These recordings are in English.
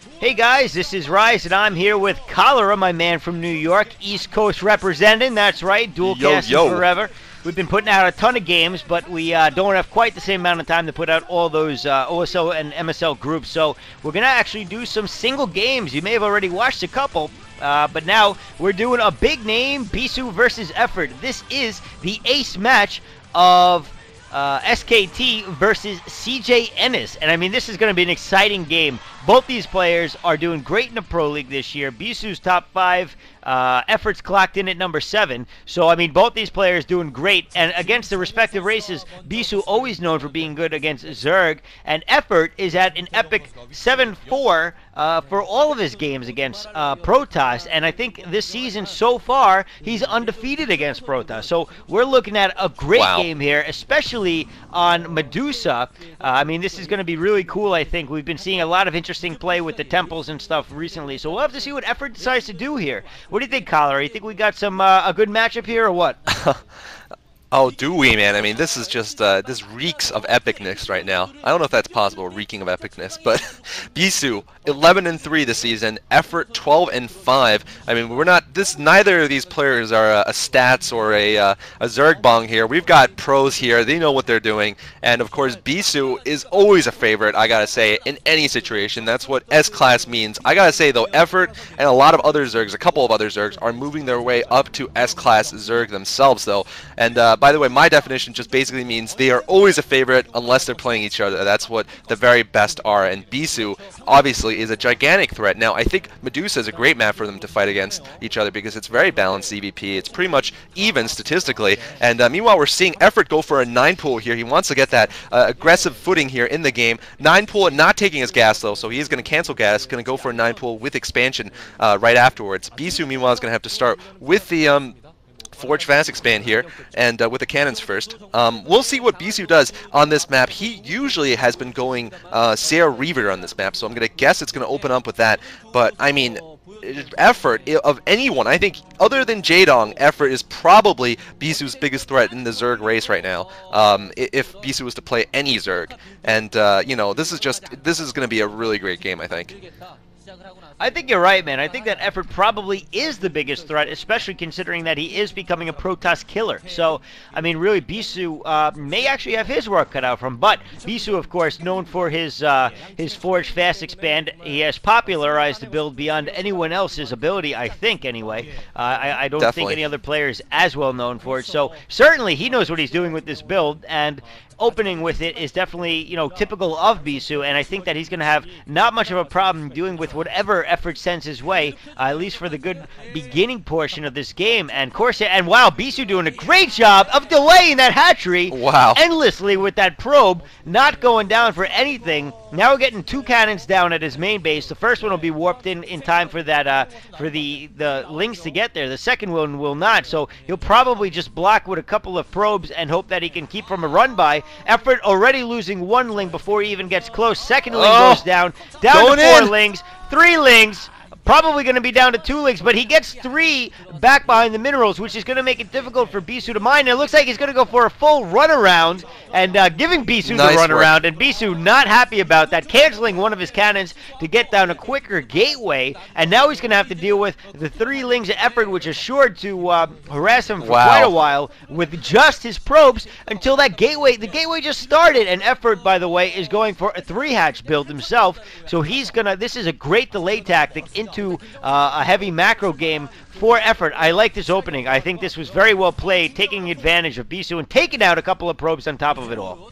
Hey guys, this is Rise, and I'm here with Cholera, my man from New York, East Coast representing. That's right, dual casting forever. We've been putting out a ton of games, but we don't have quite the same amount of time to put out all those OSL and MSL groups. So we're going to actually do some single games. You may have already watched a couple, but now we're doing a big name, Bisu versus Effort. This is the ace match of SKT versus Entus. And I mean, this is going to be an exciting game. Both these players are doing great in the Pro League this year. Bisu's top 5, Effort's clocked in at number 7. So, I mean, both these players doing great. And against the respective races, Bisu always known for being good against Zerg. And Effort is at an epic 7-4 for all of his games against Protoss. And I think this season so far, he's undefeated against Protoss. So we're looking at a great game here, especially on Medusa. I mean, this is going to be really cool, I think. We've been seeing a lot of interesting play with the temples and stuff recently. So we'll have to see what Effort decides to do here. What do you think, Cholera? You think we got some a good matchup here or what? Oh, do we, man? I mean, this is just, this reeks of epicness right now. I don't know if that's possible, reeking of epicness, but Bisu, 11-3 this season, Effort 12-5. I mean, we're not, neither of these players are a Stats or a Zerg Bong here. We've got pros here, they know what they're doing, and of course, Bisu is always a favorite, I gotta say, in any situation. That's what S-Class means. I gotta say, though, Effort and a lot of other Zergs, a couple of other Zergs, are moving their way up to S-Class Zerg themselves, though, and by the way, my definition just basically means they are always a favorite unless they're playing each other. That's what the very best are, and Bisu obviously is a gigantic threat. Now, I think Medusa is a great map for them to fight against each other because it's very balanced EVP. It's pretty much even statistically, and meanwhile, we're seeing Effort go for a 9-pool here. He wants to get that aggressive footing here in the game. 9-pool not taking his gas, though, so he is going to cancel gas, going to go for a 9-pool with expansion right afterwards. Bisu, meanwhile, is going to have to start with the Forge Fast Expand here, and with the cannons first. We'll see what Bisu does on this map. He usually has been going Sierra Reaver on this map, so I'm going to guess it's going to open up with that. But, I mean, Effort, of anyone, I think, other than Jaedong, Effort is probably Bisu's biggest threat in the Zerg race right now, if Bisu was to play any Zerg. And, you know, this is going to be a really great game, I think. I think you're right, man. I think that Effort probably is the biggest threat, especially considering that he is becoming a Protoss killer. So, I mean, really, Bisu may actually have his work cut out for him. But Bisu, of course, known for his Forge Fast Expand, he has popularized the build beyond anyone else's ability, I think, anyway. I don't think any other player is as well known for it. So, certainly, he knows what he's doing with this build, and opening with it is definitely, you know, typical of Bisu, and I think that he's going to have not much of a problem doing with whatever Effort sends his way, at least for the good beginning portion of this game. And Corsair, and wow, Bisu doing a great job of delaying that hatchery endlessly with that probe, not going down for anything. Now we're getting 2 cannons down at his main base. The first one will be warped in time for that, for the links to get there. The second one will not, so he'll probably just block with a couple of probes and hope that he can keep from a run by. Effort already losing 1 link before he even gets close. Second link goes down to 4 links, 3 links. Probably going to be down to 2 links, but he gets 3 back behind the minerals, which is going to make it difficult for Bisu to mine. And it looks like he's going to go for a full runaround and giving Bisu the runaround. And Bisu not happy about that, canceling one of his cannons to get down a quicker gateway. And now he's going to have to deal with the 3 links of Effort, which is sure to harass him for quite a while with just his probes until that gateway. The gateway just started, and Effort, by the way, is going for a 3-hatch build himself. So he's going to, this is a great delay tactic into a heavy macro game for Effort. I like this opening. I think this was very well played, taking advantage of Bisu and taking out a couple of probes on top of it all.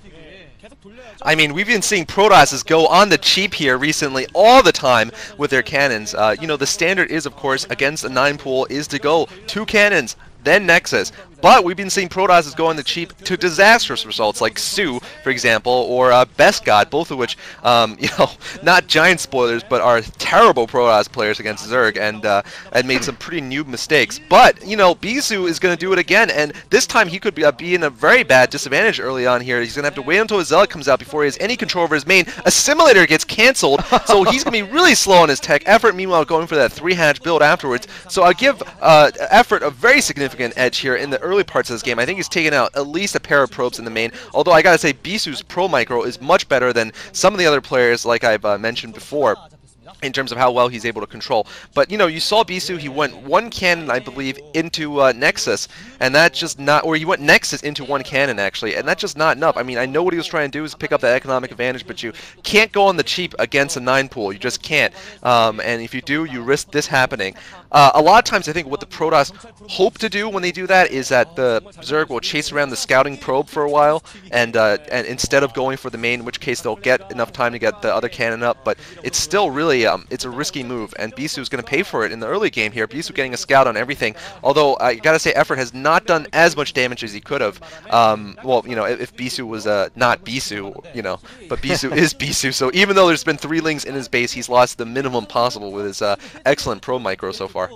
I mean, we've been seeing Protosses go on the cheap here recently all the time with their cannons. You know, the standard is, of course, against a 9-pool is to go 2 cannons, then Nexus. But we've been seeing Protosses go on the cheap to disastrous results, like Su, for example, or Best God, both of which, you know, not giant spoilers, but are terrible Protoss players against Zerg, and made some pretty noob mistakes. But, you know, Bisu is going to do it again, and this time he could be in a very bad disadvantage early on here. He's going to have to wait until his Zealot comes out before he has any control over his main. Assimilator gets canceled, so he's going to be really slow on his tech. Effort, meanwhile, going for that 3-hatch build afterwards. So I'll give Effort a very significant edge here in the early parts of this game. I think he's taken out at least a pair of probes in the main, although I gotta say Bisu's pro micro is much better than some of the other players like I've mentioned before. in terms of how well he's able to control. But, you know, you saw Bisu, he went one cannon, I believe, into Nexus, and that's just not, or he went Nexus into one cannon, actually, and that's just not enough. I mean, I know what he was trying to do is pick up that economic advantage, but you can't go on the cheap against a 9 pool. You just can't. And if you do, you risk this happening. A lot of times, I think what the Protoss hope to do when they do that is that the Zerg will chase around the scouting probe for a while, and instead of going for the main, in which case they'll get enough time to get the other cannon up, but it's still really, it's a risky move, and Bisu's going to pay for it in the early game here. Bisu getting a scout on everything, although I gotta say Effort has not done as much damage as he could have. Well, you know, if Bisu was not Bisu, you know, but Bisu is Bisu, so even though there's been 3 lings in his base, he's lost the minimum possible with his excellent pro micro so far.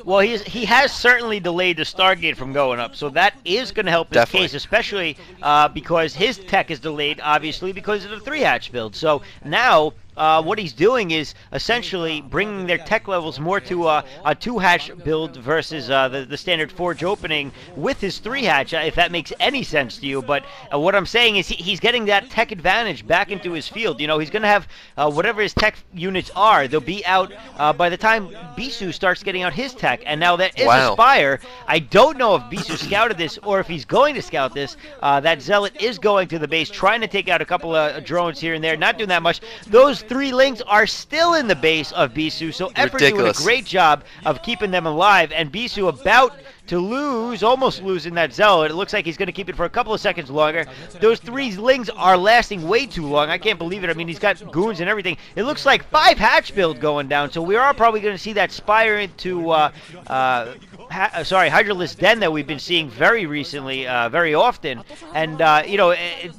Well, he has certainly delayed the Stargate from going up, so that is going to help his case, especially because his tech is delayed, obviously, because of the 3-hatch build. So now what he's doing is essentially bringing their tech levels more to a 2-hatch build versus the standard Forge opening with his 3-hatch, if that makes any sense to you. But what I'm saying is he's getting that tech advantage back into his field. You know, he's going to have whatever his tech units are. They'll be out by the time Bisu starts getting out his tech. And now there is a Spire. I don't know if Bisu scouted this or if he's going to scout this. That Zealot is going to the base, trying to take out a couple of drones here and there, not doing that much. Those 3 lings are still in the base of Bisu, so Effort doing a great job of keeping them alive, and Bisu about to lose, almost losing that Zealot. It looks like he's going to keep it for a couple of seconds longer. Those 3 lings are lasting way too long. I can't believe it. I mean, he's got goons and everything. It looks like 5-hatch build going down, so we are probably going to see that Spire into Hydralisk Den that we've been seeing very recently, very often. And you know,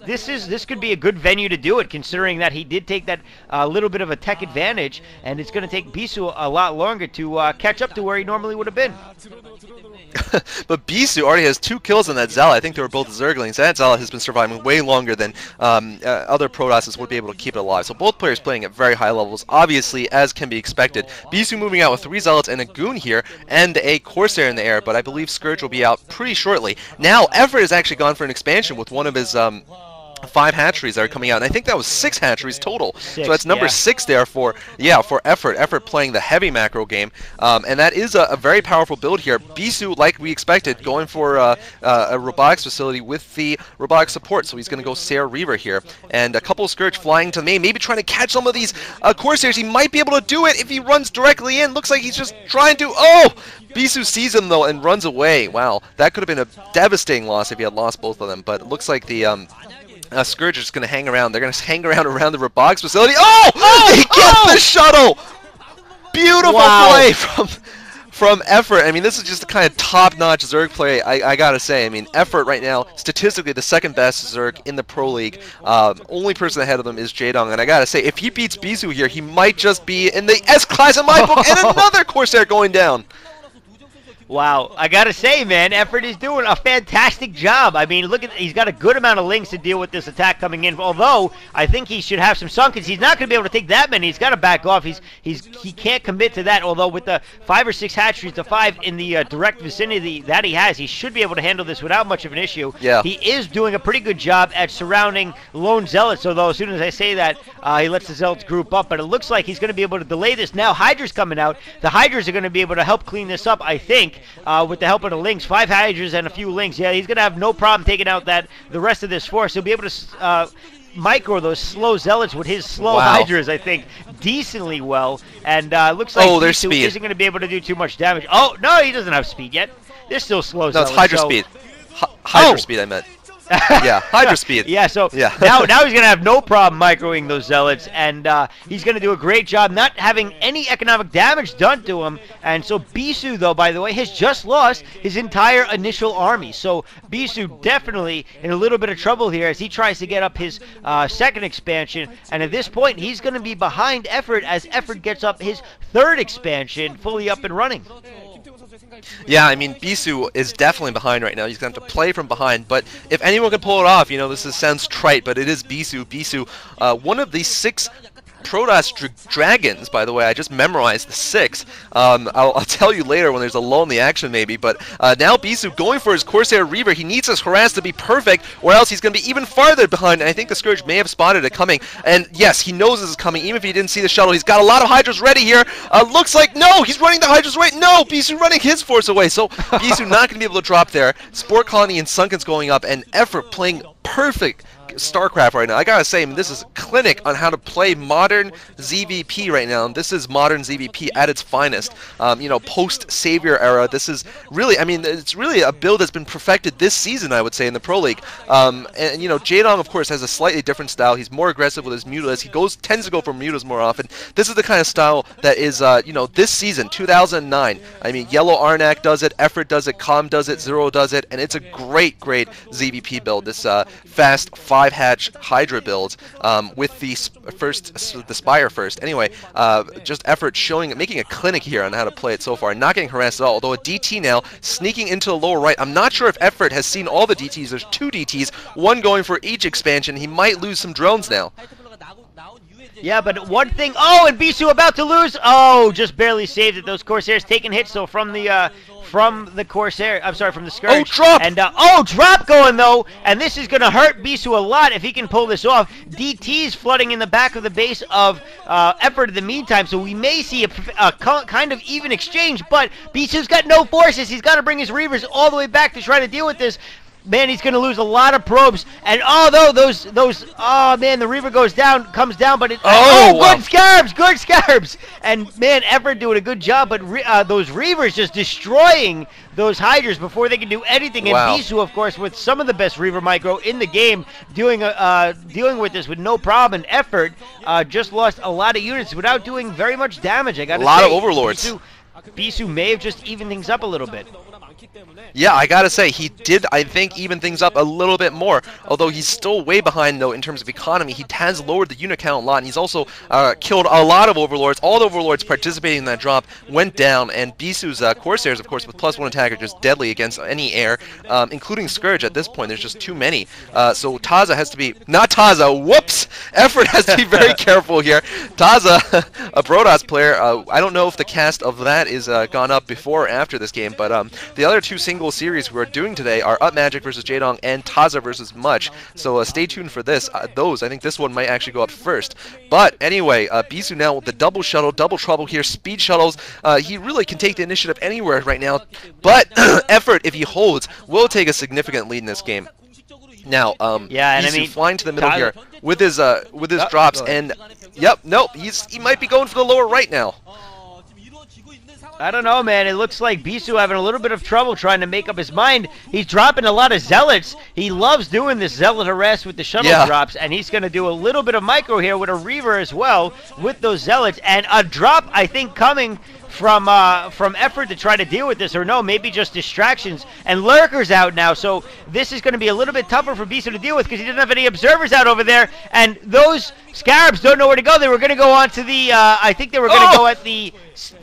this could be a good venue to do it, considering that he did take that little bit of a tech advantage, and it's going to take Bisu a lot longer to catch up to where he normally would have been. But Bisu already has 2 kills on that Zealot. I think they were both Zerglings. That Zealot has been surviving way longer than other Protosses would be able to keep it alive. So both players playing at very high levels, obviously, as can be expected. Bisu moving out with 3 Zealots and a Goon here, and a Corsair in the air, but I believe Scourge will be out pretty shortly. Now, Effort has actually gone for an expansion with one of his 5 hatcheries that are coming out, and I think that was 6 hatcheries total. 6, so that's number 6 there for Effort. Effort playing the heavy macro game, and that is a very powerful build here. Bisu, like we expected, going for a robotics facility with the robotic support, so he's going to go Sarah Reaver here, and a couple of Scourge flying to the main, maybe trying to catch some of these Corsairs. He might be able to do it if he runs directly in. Looks like he's just trying to. Oh! Bisu sees him though and runs away. Wow, that could have been a devastating loss if he had lost both of them, but it looks like the Scourge is just going to hang around. They're going to hang around the robotics facility. Oh! They get the shuttle! Beautiful play from Effort. I mean, this is just the kind of top-notch Zerg play, I gotta say. I mean, Effort right now, statistically the 2nd best Zerg in the Pro League. Only person ahead of them is Jaedong, and I gotta say, if he beats Bisu here, he might just be in the S-Class in my book, and another Corsair going down. Wow, I gotta say, man, Effort is doing a fantastic job. I mean, look at, he's got a good amount of lings to deal with this attack coming in. Although I think he should have some sunkens. He's not going to be able to take that many. He's got to back off. He can't commit to that. Although with the 5 or 6 hatcheries to 5 in the direct vicinity that he has, he should be able to handle this without much of an issue. Yeah. He is doing a pretty good job at surrounding lone zealots. Although as soon as I say that, he lets the zealots group up. But it looks like he's going to be able to delay this. Now Hydra's coming out. The Hydras are going to be able to help clean this up, I think. With the help of the lings, 5 Hydras and a few lings. Yeah, he's going to have no problem taking out the rest of this force. He'll be able to micro those slow zealots with his slow Hydras, I think, decently well. And looks like their speed isn't going to be able to do too much damage. Oh, no, he doesn't have speed yet. They're still slow zealots. No, it's Hydra speed. Hydra speed, I meant. Yeah, Hydra speed. Yeah, so now he's going to have no problem microing those zealots, and he's going to do a great job not having any economic damage done to him. And so Bisu, though, by the way, has just lost his entire initial army. So Bisu definitely in a little bit of trouble here as he tries to get up his 2nd expansion. And at this point, he's going to be behind Effort as Effort gets up his 3rd expansion fully up and running. Yeah, I mean, Bisu is definitely behind right now. He's going to have to play from behind. But if anyone can pull it off, you know, sounds trite, but it is Bisu. Bisu, one of the 6 Protoss Dragons, by the way. I just memorized the 6. I'll tell you later when there's a lull in the action maybe, but now Bisu going for his Corsair Reaver. He needs his harass to be perfect, or else he's going to be even farther behind, and I think the Scourge may have spotted it coming, and yes, he knows this is coming, even if he didn't see the shuttle. He's got a lot of Hydras ready here. Looks like, no, he's running the Hydras right. No, Bisu running his force away, so Bisu not going to be able to drop there. Sport Colony and Sunken's going up, and Effort playing perfect StarCraft right now. I gotta say, this is a clinic on how to play modern ZVP right now. This is modern ZVP at its finest. You know, post-Savior era. This is really, it's really a build that's been perfected this season, I would say, in the Pro League. And you know, Jaedong, of course, has a slightly different style. He's more aggressive with his Mutilas. He tends to go for Mutilas more often. This is the kind of style that is, you know, this season, 2009. Yellow Arnak does it, Effort does it, Calm does it, Zero does it, and it's a great ZVP build. This fast 5-hatch Hydra build with the Spire first. Anyway, just Effort making a clinic here on how to play it so far. Not getting harassed at all, although a DT now sneaking into the lower right. I'm not sure if Effort has seen all the DTs. There's 2 DTs, one going for each expansion. He might lose some drones now. Yeah, but one thing. Oh, and Bisu about to lose. Oh, just barely saved it. Those Corsairs taking hits. So from the Corsair, I'm sorry, from the Scourge. Oh, drop! And drop going though. And this is gonna hurt Bisu a lot if he can pull this off. DT's flooding in the back of the base of Effort in the meantime. So we may see a kind of even exchange. But Bisu's got no forces. He's got to bring his Reavers all the way back to try to deal with this. Man, he's going to lose a lot of probes. And oh, man, the Reaver comes down, but wow. Good Scarabs. And man, Effort doing a good job, but those Reavers just destroying those Hydras before they can do anything. Wow. And Bisu, of course, with some of the best Reaver micro in the game, dealing with this with no problem. And Effort just lost a lot of units without doing very much damage. I got to say, a lot of Overlords. Bisu may have just evened things up a little bit. Yeah, I gotta say, he did, I think, even things up a little bit more. Although he's still way behind, though, in terms of economy. He has lowered the unit count a lot, and he's also killed a lot of Overlords. All the Overlords participating in that drop went down, and Bisu's Corsairs, of course, with +1 attack are just deadly against any air, including Scourge at this point. There's just too many. So Taza has to be, not Taza, whoops! Effort has to be very careful here. Taza, a Protoss player, I don't know if the cast of that is gone up before or after this game, but the other 2 single series we're doing today are Up Magic versus Jaedong and Taza versus Much. So stay tuned for this. I think this one might actually go up first. But anyway, Bisu now with the double shuttle, double trouble here, speed shuttles. He really can take the initiative anywhere right now. But Effort, if he holds, will take a significant lead in this game. Now, yeah, and Bisu flying to the middle here with his drops, and he might be going for the lower right now. I don't know, man. It looks like Bisu having a little bit of trouble trying to make up his mind. He's dropping a lot of Zealots. He loves doing this Zealot harass with the shuttle drops, and he's going to do a little bit of micro here with a Reaver as well with those Zealots. And a drop, I think, coming from Effort to try to deal with this, or no, maybe just distractions. And Lurker's out now, so this is going to be a little bit tougher for Bisu to deal with because he doesn't have any observers out over there, and those Scarabs don't know where to go. They were going to go on to the, I think they were going to go at the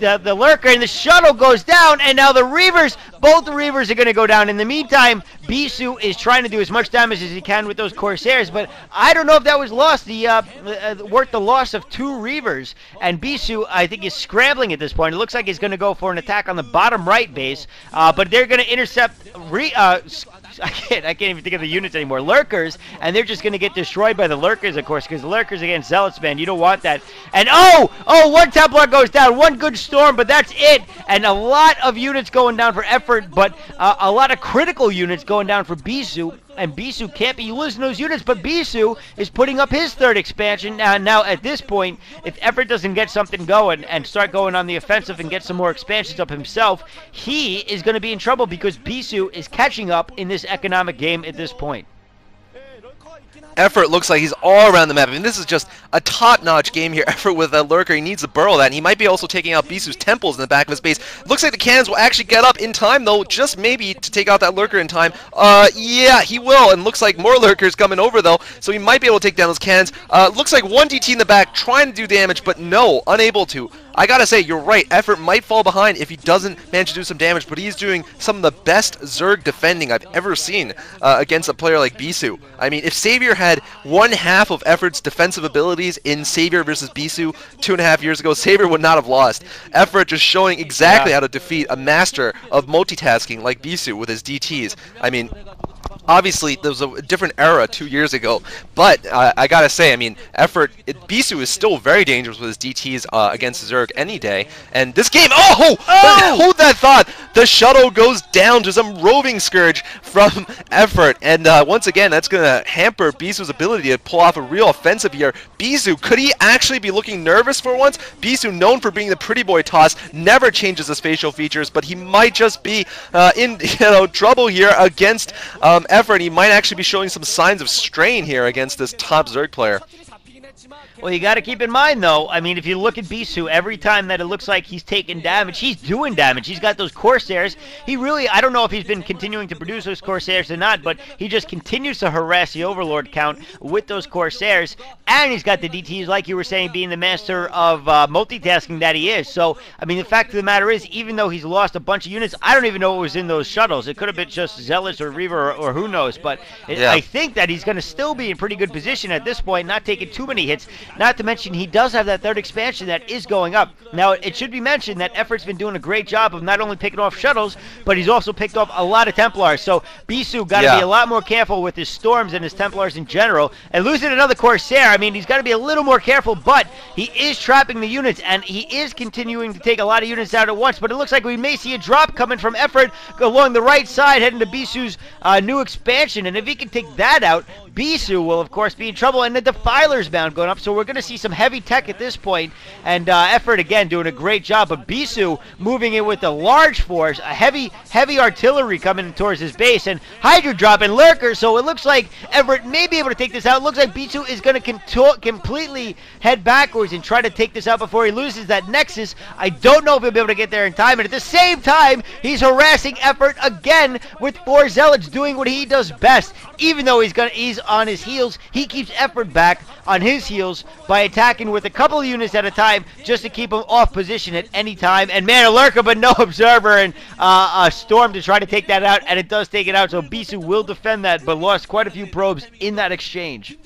Lurker, and the shuttle goes down, and now the Reavers, both the Reavers are going to go down. In the meantime, Bisu is trying to do as much damage as he can with those Corsairs, but I don't know if that was lost, worth the loss of 2 Reavers, and Bisu, I think, is scrambling at this point. It looks like he's going to go for an attack on the bottom right base, but they're going to intercept I can't even think of the units anymore. Lurkers, and they're just going to get destroyed by the Lurkers, of course, because the Lurkers against Zealots, man, you don't want that. And one Templar goes down, one good Storm, but that's it. And a lot of units going down for Effort, but a lot of critical units going down for Bisu. And Bisu can't be losing those units, but Bisu is putting up his 3rd expansion. Now, at this point, if Effort doesn't get something going and start going on the offensive and get some more expansions up himself, he is going to be in trouble because Bisu is catching up in this economic game at this point. Effort looks like he's all around the map. This is just a top-notch game here. Effort with a Lurker. He needs to burrow that, and he might be also taking out Bisu's temples in the back of his base. Looks like the cannons will actually get up in time, though, just maybe to take out that Lurker in time. Yeah, he will, and looks like more Lurkers coming over, though, so he might be able to take down those cannons. Looks like one DT in the back trying to do damage, but no, unable to. I gotta say, you're right. Effort might fall behind if he doesn't manage to do some damage, but he's doing some of the best Zerg defending I've ever seen against a player like Bisu. I mean, if Savior had one half of Effort's defensive abilities in Savior versus Bisu 2.5 years ago, Savior would not have lost. Effort just showing exactly how to defeat a master of multitasking like Bisu with his DTs. I mean, obviously, there was a different era 2 years ago, but I gotta say, I mean, Bisu is still very dangerous with his DTs against Zerg any day. And this game, oh! Hold that thought! The shuttle goes down to some roving Scourge from Effort, and once again, that's gonna hamper Bisu's ability to pull off a real offensive here. Bisu, could he actually be looking nervous for once? Bisu, known for being the pretty boy toss, never changes his facial features, but he might just be in trouble here against Effort. He might actually be showing some signs of strain here against this top Zerg player. Well, you got to keep in mind, though, I mean, if you look at Bisu, every time that it looks like he's taking damage, he's doing damage. He's got those Corsairs. He really, I don't know if he's been continuing to produce those Corsairs or not, but he just continues to harass the Overlord count with those Corsairs. And he's got the DTs, like you were saying, being the master of multitasking that he is. So, I mean, the fact of the matter is, even though he's lost a bunch of units, I don't even know what was in those shuttles. It could have been just Zealots or Reaver or who knows. But I think that he's going to still be in pretty good position at this point, not taking too many hits. Not to mention, he does have that third expansion that is going up. Now, it should be mentioned that Effort's been doing a great job of not only picking off shuttles, but he's also picked off a lot of Templars. So, Bisu got to be a lot more careful with his Storms and his Templars in general. And losing another Corsair, I mean, he's got to be a little more careful, but he is trapping the units, and he is continuing to take a lot of units out at once. But it looks like we may see a drop coming from Effort along the right side, heading to Bisu's new expansion. And if he can take that out, Bisu will, of course, be in trouble, and the Defiler's bound going up, so we're going to see some heavy tech at this point, and Effort, again, doing a great job, but Bisu moving in with a large force, a heavy artillery coming towards his base, and Hydra dropping Lurker, so it looks like Effort may be able to take this out. It looks like Bisu is going to completely head backwards and try to take this out before he loses that Nexus. I don't know if he'll be able to get there in time, and at the same time, he's harassing Effort again with 4 Zealots doing what he does best. Even though he's on his heels, he keeps Effort back on his heels by attacking with a couple of units at a time just to keep him off position at any time. And man, a Lurker but no Observer, and a Storm to try to take that out, and it does take it out, so Bisu will defend that, but lost quite a few probes in that exchange.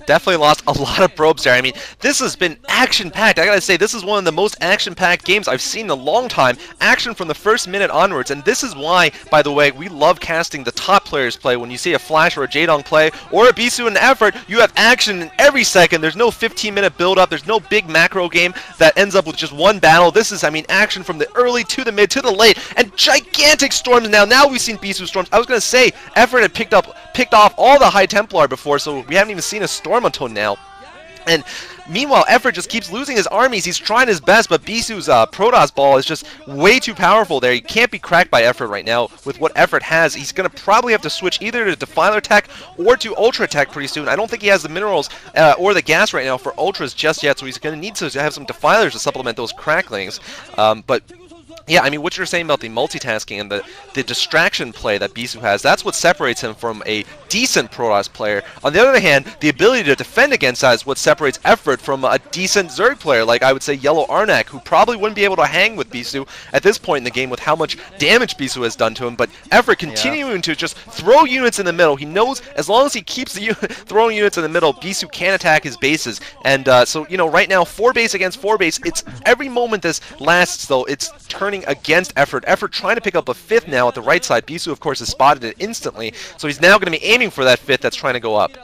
Definitely lost a lot of probes there. I mean, this has been action-packed. I gotta say, this is one of the most action-packed games I've seen in a long time. Action from the first minute onwards, and this is why, by the way, we love casting the top players play. When you see a Flash or a Jaedong play, or a Bisu in Effort, you have action in every second. There's no 15-minute build-up. There's no big macro game that ends up with just one battle. This is, I mean, action from the early to the mid to the late, and gigantic storms now. Now we've seen Bisu storms. I was gonna say, Effort had picked off all the High Templar before, so we haven't even seen a storm until now. And meanwhile, Effort just keeps losing his armies. He's trying his best, but Bisu's Protoss ball is just way too powerful there. He can't be cracked by Effort right now with what Effort has. He's going to probably have to switch either to Defiler Tech or to Ultra Tech pretty soon. I don't think he has the minerals or the gas right now for Ultras just yet, so he's going to need to have some Defilers to supplement those cracklings. But yeah, I mean, what you're saying about the multitasking and the distraction play that Bisu has, that's what separates him from a decent Protoss player. On the other hand, the ability to defend against that is what separates Effort from a decent Zerg player, like I would say Yellow Arnak, who probably wouldn't be able to hang with Bisu at this point in the game with how much damage Bisu has done to him. But Effort continuing to just throw units in the middle. He knows as long as he keeps throwing units in the middle, Bisu can attack his bases. And so, you know, right now, 4 base against 4 base, it's every moment this lasts, though, it's turning against Effort. Effort trying to pick up a 5th now at the right side. Bisu, of course, has spotted it instantly, so he's now going to be aiming for that 5th that's trying to go up.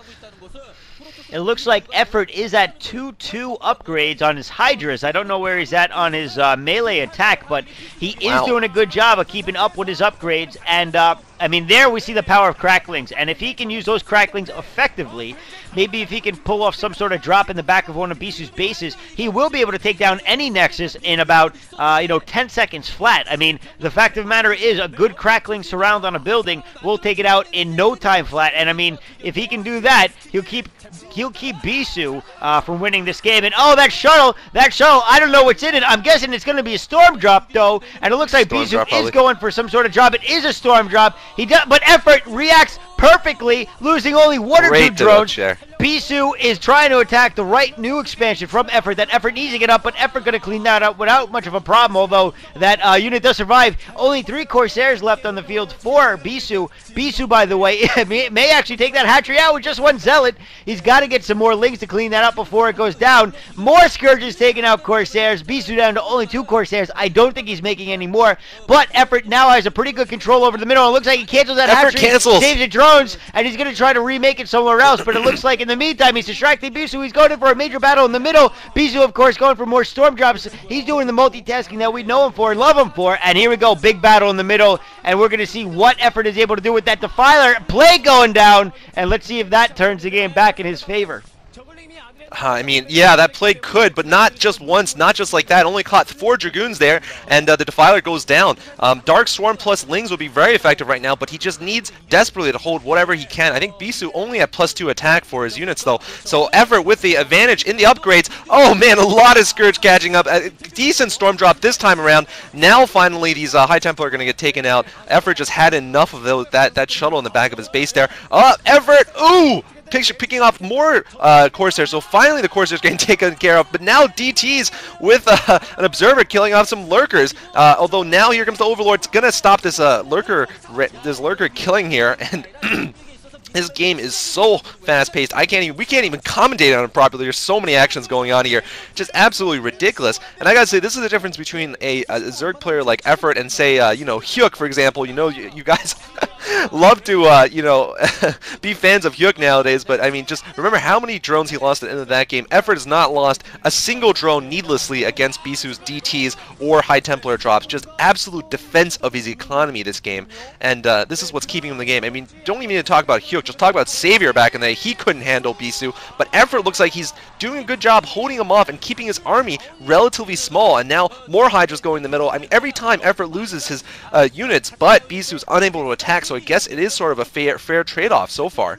It looks like Effort is at 2-2 upgrades on his Hydras. I don't know where he's at on his melee attack, but he is doing a good job of keeping up with his upgrades. And, I mean, there we see the power of Cracklings. And if he can use those Cracklings effectively, maybe if he can pull off some sort of drop in the back of one of Bisu's bases, he will be able to take down any Nexus in about, 10 seconds flat. I mean, the fact of the matter is a good Crackling surround on a building will take it out in no time flat. And, I mean, if he can do that, he'll keep Bisu from winning this game. And oh, that shuttle, I don't know what's in it. I'm guessing it's going to be a storm drop, though. And it looks like Bisu is going for some sort of drop. It is a storm drop. He does, but Effort reacts perfectly, losing only one or two Great drones. share. Bisu is trying to attack the right new expansion from Effort. That Effort needs to get up, but Effort going to clean that up without much of a problem, although that unit does survive. Only 3 Corsairs left on the field for Bisu. Bisu, by the way, may actually take that hatchery out with just 1 Zealot. He's got to get some more Lings to clean that up before it goes down. More Scourges taking out Corsairs. Bisu down to only 2 Corsairs. I don't think he's making any more, but Effort now has a pretty good control over the middle. It looks like he cancels that Effort hatchery, cancels. saves the drones, and he's going to try to remake it somewhere else, but it looks like in the meantime, he's distracting Bisu. He's going in for a major battle in the middle. Bisu, of course, going for more storm drops. He's doing the multitasking that we know him for and love him for. And here we go, big battle in the middle. And we're going to see what Effort is able to do with that Defiler. Play going down. And let's see if that turns the game back in his favor. I mean, yeah, that play could, but not just once, not just like that. Only caught 4 Dragoons there, and the Defiler goes down. Dark Swarm plus Lings would be very effective right now, but he just needs desperately to hold whatever he can. I think Bisu only at +2 attack for his units, though. So Effort with the advantage in the upgrades. Oh, man, a lot of Scourge catching up. A decent Storm Drop this time around. Now, finally, these High Templar are going to get taken out. Effort just had enough of that shuttle in the back of his base there. Effort, ooh! Picking off more Corsairs, so finally the Corsairs getting taken care of, but now DTs with an Observer killing off some Lurkers, although now here comes the Overlord. It's going to stop this Lurker killing here, and this game is so fast-paced. We can't even commentate on it properly. There's so many actions going on here, just absolutely ridiculous. And I gotta say, this is the difference between a Zerg player like Effort and say, Hyuk, for example. You guys love to, be fans of Hyuk nowadays. But I mean, just remember how many drones he lost at the end of that game. Effort has not lost a single drone needlessly against Bisu's DTs or High Templar drops. Just absolute defense of his economy this game, and this is what's keeping him in the game. I mean, don't even need to talk about Hyuk. Just talk about Savior back in the day. He couldn't handle Bisu, but Effort looks like he's doing a good job holding him off and keeping his army relatively small, and now more Hydras going in the middle. I mean, every time Effort loses his units, but Bisu's unable to attack, so I guess it is sort of a fair trade-off so far.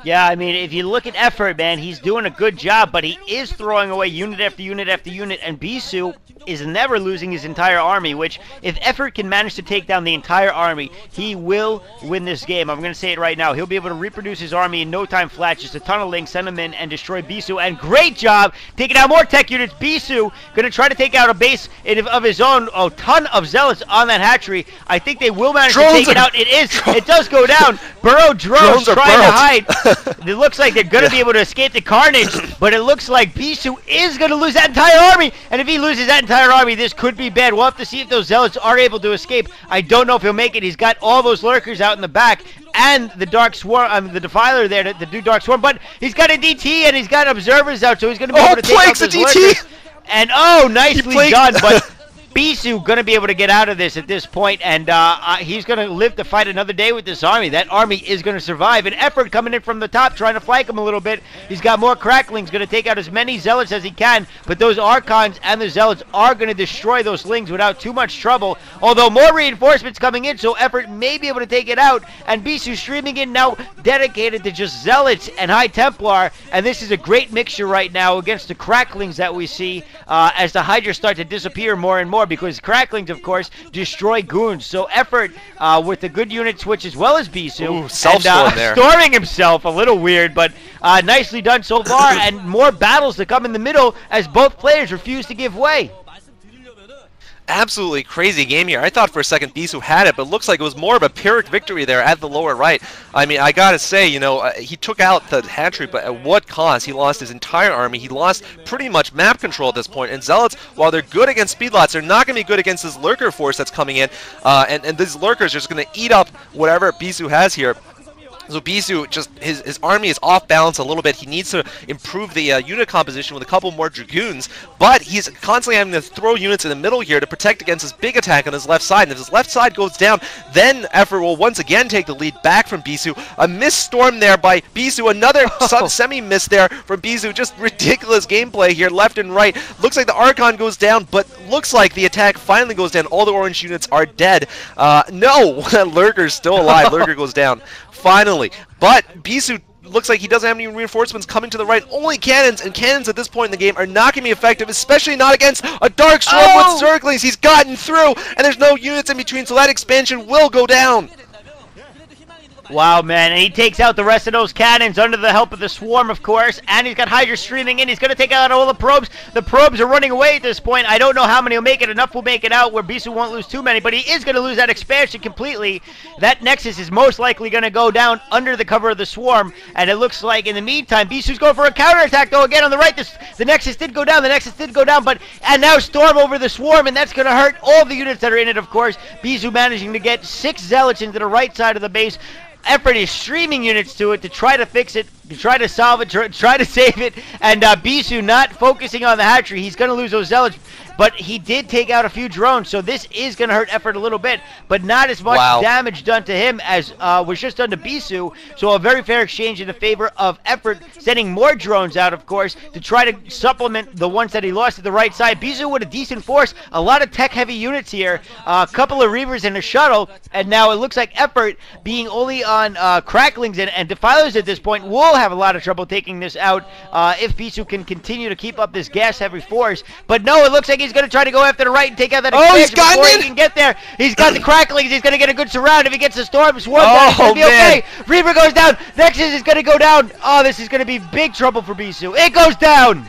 Yeah, I mean, if you look at Effort, man, he's doing a good job, but he is throwing away unit after unit after unit, and Bisu is never losing his entire army, which, if Effort can manage to take down the entire army, he will win this game. I'm going to say it right now. He'll be able to reproduce his army in no time flat. Just a ton of Lings, send them in, and destroy Bisu. And great job taking out more tech units. Bisu going to try to take out a base of his own. A ton of Zealots on that hatchery. I think they will manage to take it out. It does go down. Burrow drones trying to hide. It looks like they're going to be able to escape the carnage, but it looks like Bisu is going to lose that entire army. And if he loses that entire army, this could be bad. We'll have to see if those Zealots are able to escape. I don't know if he'll make it. He's got all those Lurkers out in the back and the Dark Swarm, the Defiler there to do Dark Swarm, but he's got a DT and he's got Observers out, so he's going to be able to take out those Lurkers. And nicely done, but Bisu going to be able to get out of this at this point, and he's going to live to fight another day with this army. That army is going to survive. An Effort coming in from the top, trying to flank him a little bit. He's got more Cracklings, going to take out as many Zealots as he can, but those Archons and the Zealots are going to destroy those Lings without too much trouble, although more reinforcements coming in, so Effort may be able to take it out, and Bisu streaming in now dedicated to just Zealots and High Templar, and this is a great mixture right now against the Cracklings that we see as the Hydra start to disappear more and more, because Cracklings, of course, destroy goons. So Effort with a good unit switch as well as Bisu. Self-storm there. Storming himself, a little weird, but nicely done so far, and more battles to come in the middle as both players refuse to give way. Absolutely crazy game here. I thought for a second Bisu had it, but it looks like it was more of a Pyrrhic victory there at the lower right. I mean, I gotta say, he took out the hatchery, but at what cost? He lost his entire army. He lost pretty much map control at this point. And Zealots, while they're good against speedlots, they're not going to be good against this Lurker force that's coming in. And these Lurkers are just going to eat up whatever Bisu has here. So Bisu, just his army is off balance a little bit. He needs to improve the unit composition with a couple more Dragoons, but he's constantly having to throw units in the middle here to protect against his big attack on his left side. And if his left side goes down, then Effort will once again take the lead back from Bisu. A missed storm there by Bisu, another semi-miss there from Bisu. Just ridiculous gameplay here, left and right. Looks like the Archon goes down, but looks like the attack finally goes down. All the orange units are dead. No, Lurker's still alive. Lurker goes down. Finally, but Bisu looks like he doesn't have any reinforcements coming to the right. Only cannons, and cannons at this point in the game are not going to be effective, especially not against a Dark Swarm with Zerglings. He's gotten through, and there's no units in between, so that expansion will go down. Wow, man, and he takes out the rest of those cannons under the help of the swarm, of course, and he's got Hydra streaming in. He's going to take out all the probes. The probes are running away at this point. I don't know how many will make it. Enough will make it out where Bisu won't lose too many, but he is going to lose that expansion completely. That Nexus is most likely going to go down under the cover of the swarm, and it looks like in the meantime, Bisu's going for a counterattack, though, again on the right. The Nexus did go down. The Nexus did go down, and now Storm over the swarm, and that's going to hurt all the units that are in it, of course. Bisu managing to get 6 Zealots into the right side of the base. Effort is streaming units to it to try to fix it, to try to solve it, try to save it, and Bisu not focusing on the hatchery. He's going to lose those Zealots, but he did take out a few drones, so this is going to hurt Effort a little bit, but not as much damage done to him as was just done to Bisu, so a very fair exchange in the favor of Effort, sending more drones out, of course, to try to supplement the ones that he lost at the right side. Bisu with a decent force, a lot of tech-heavy units here, a couple of Reavers and a shuttle, and now it looks like Effort, being only on Cracklings and Defilers at this point, will have a lot of trouble taking this out if Bisu can continue to keep up this gas-heavy force, but no, it looks like he's going to try to go after the right and take out that expansion before he can get there. He's got the Cracklings. He's going to get a good surround. If he gets the Storm Swarm down, he's going to be okay. Reaver goes down. Nexus is going to go down. Oh, this is going to be big trouble for Bisu. It goes down.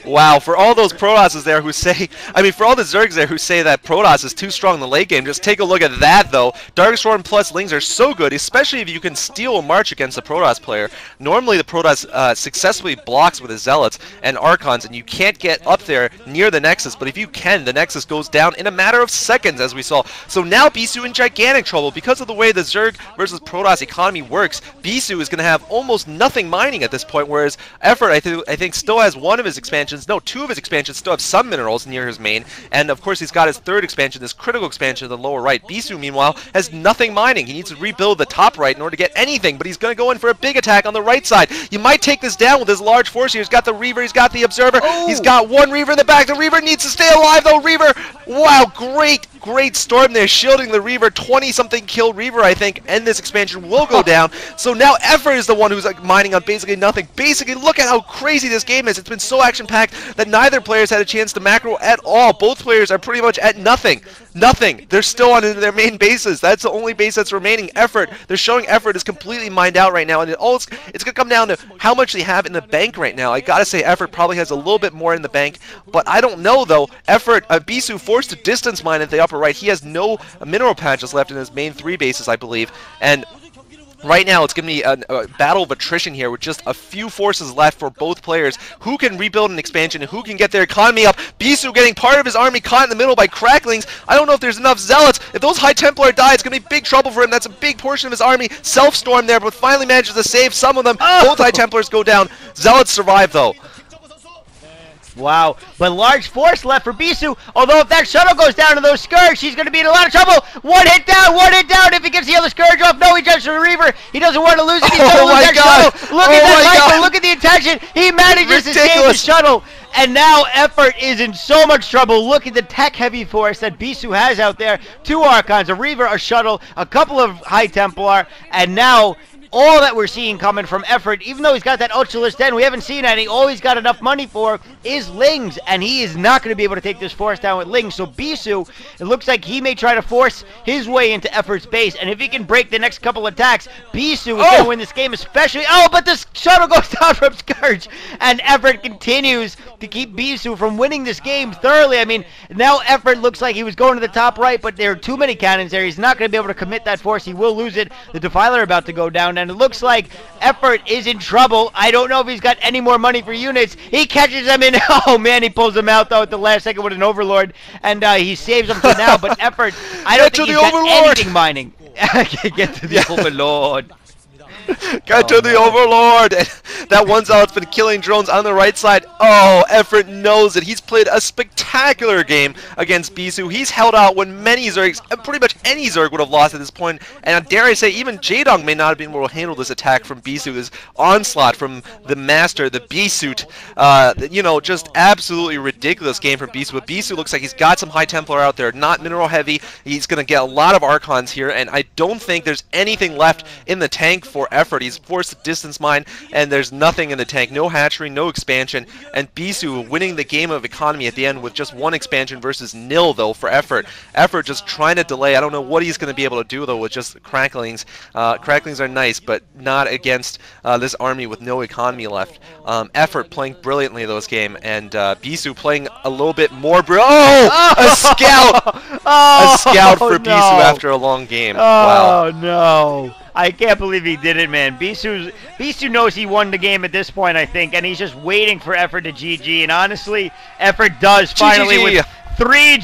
Wow, for all those Protosses there who say, for all the Zergs there who say that Protoss is too strong in the late game, just take a look at that, though. Darkstorm plus Lings are so good, especially if you can steal a march against a Protoss player. Normally, the Protoss successfully blocks with his Zealots and Archons, and you can't get up there near the Nexus, but if you can, the Nexus goes down in a matter of seconds, as we saw. So now Bisu in gigantic trouble because of the way the Zerg versus Protoss economy works. Bisu is going to have almost nothing mining at this point, whereas Effort, I think, still has one of his expansions. No, 2 of his expansions still have some minerals near his main, and of course he's got his 3rd expansion, this critical expansion in the lower right. Bisu, meanwhile, has nothing mining. He needs to rebuild the top right in order to get anything, but he's going to go in for a big attack on the right side. You might take this down with his large force here. He's got the Reaver, he's got the Observer, he's got 1 Reaver in the back. The Reaver needs to stay alive, though. Reaver, wow, great Storm there, shielding the Reaver. 20-something kill Reaver, I think, and this expansion will go down. So now Effort is the one who's mining on basically nothing. Basically, look at how crazy this game is. It's been so action-packed that neither player's had a chance to macro at all. Both players are pretty much at nothing. They're still on their main bases. That's the only base that's remaining. Effort. They're showing Effort is completely mined out right now, and it's going to come down to how much they have in the bank right now. I gotta say, Effort probably has a little bit more in the bank, but I don't know, though. Effort, Bisu forced to distance mine at the upper right. He has no mineral patches left in his main 3 bases, I believe, and right now, it's going to be a battle of attrition here with just a few forces left for both players. Who can rebuild an expansion and who can get their economy up? Bisu getting part of his army caught in the middle by Cracklings. I don't know if there's enough Zealots. If those High Templar die, it's going to be big trouble for him. That's a big portion of his army. Self-storm there, but finally manages to save some of them. Both High Templars go down. Zealots survive, though. Wow, but large force left for Bisu, although if that shuttle goes down to those Scourge, he's going to be in a lot of trouble. One hit down, if he gets the other Scourge off. No, he jumps to the Reaver. He doesn't want to lose it. He's going to lose that shuttle. Look at that rifle, look at the intention. He manages to save the shuttle. And now Effort is in so much trouble. Look at the tech-heavy force that Bisu has out there. 2 Archons, a Reaver, a shuttle, a couple of High Templar, and now all that we're seeing coming from Effort, even though he's got that Ultralist Den, we haven't seen any. All he's got enough money for is Lings, and he is not going to be able to take this force down with Lings. So Bisu, it looks like he may try to force his way into Effort's base, and if he can break the next couple attacks, Bisu is going to win this game, especially. Oh, but this shuttle goes down from Scourge, and Effort continues to keep Bisu from winning this game thoroughly. I mean, now Effort looks like he was going to the top right, but there are too many cannons there. He's not going to be able to commit that force. He will lose it. The Defiler about to go down, and it looks like Effort is in trouble. I don't know if he's got any more money for units. He catches them in. Oh, man, he pulls them out, though, at the last second with an Overlord, and he saves them for now. But Effort, I don't think he's got anything mining. Get to the Overlord. Get to the Overlord! That one Zealot's been killing drones on the right side. Oh, Effort knows it. He's played a spectacular game against Bisu. He's held out when many Zergs, pretty much any Zerg would have lost at this point. And dare I say, even Jaedong may not have been able to handle this attack from Bisu, this onslaught from the Master, the B-suit. You know, just absolutely ridiculous game from Bisu. But Bisu looks like he's got some High Templar out there, not mineral heavy. He's going to get a lot of Archons here, and I don't think there's anything left in the tank for Effort. He's forced to distance mine, and there's nothing in the tank. No hatchery, no expansion, and Bisu winning the game of economy at the end with just 1 expansion versus nil, though, for Effort. Effort just trying to delay. I don't know what he's going to be able to do, though, with just cracklings. Cracklings are nice, but not against this army with no economy left. Effort playing brilliantly those game, and Bisu playing a little bit more Oh! A scout! Oh, a scout for no. Bisu after a long game. Oh, wow. no. I can't believe he did it, man. Bisu knows he won the game at this point, I think, and he's just waiting for Effort to GG. And honestly, Effort does finally GG. with 3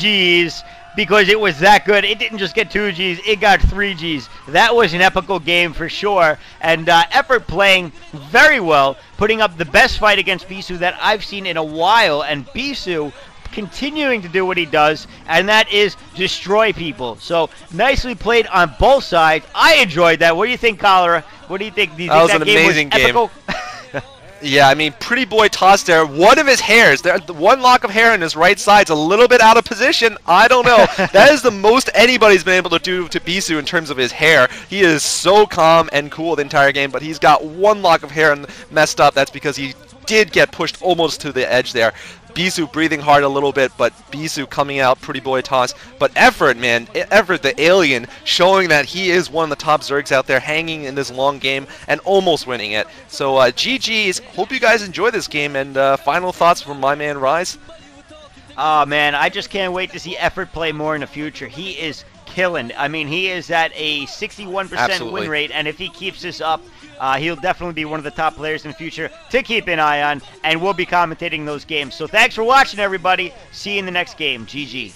Gs because it was that good. It didn't just get 2 Gs, it got 3 Gs. That was an epical game for sure. And Effort playing very well, putting up the best fight against Bisu that I've seen in a while. And Bisu continuing to do what he does, and that is destroy people. So nicely played on both sides. I enjoyed that. What do you think, Cholera? What do you think? Do you think That was an amazing game. Epical? Yeah, I mean, pretty boy tossed there. One of his hairs, one lock of hair on his right side's a little bit out of position. I don't know. That is the most anybody's been able to do to Bisu in terms of his hair. He is so calm and cool the entire game, but he's got one lock of hair messed up. That's because he did get pushed almost to the edge there. Bisu breathing hard a little bit, but Bisu coming out, pretty boy toss. But Effort, man, Effort the alien, showing that he is one of the top Zergs out there, hanging in this long game and almost winning it. So GG's. Hope you guys enjoy this game, and final thoughts from my man Rise. Oh, man, I just can't wait to see Effort play more in the future. He is killing. I mean, he is at a 61% win rate, and if he keeps this up, he'll definitely be one of the top players in the future to keep an eye on, and we'll be commentating those games. So thanks for watching, everybody. See you in the next game. GG.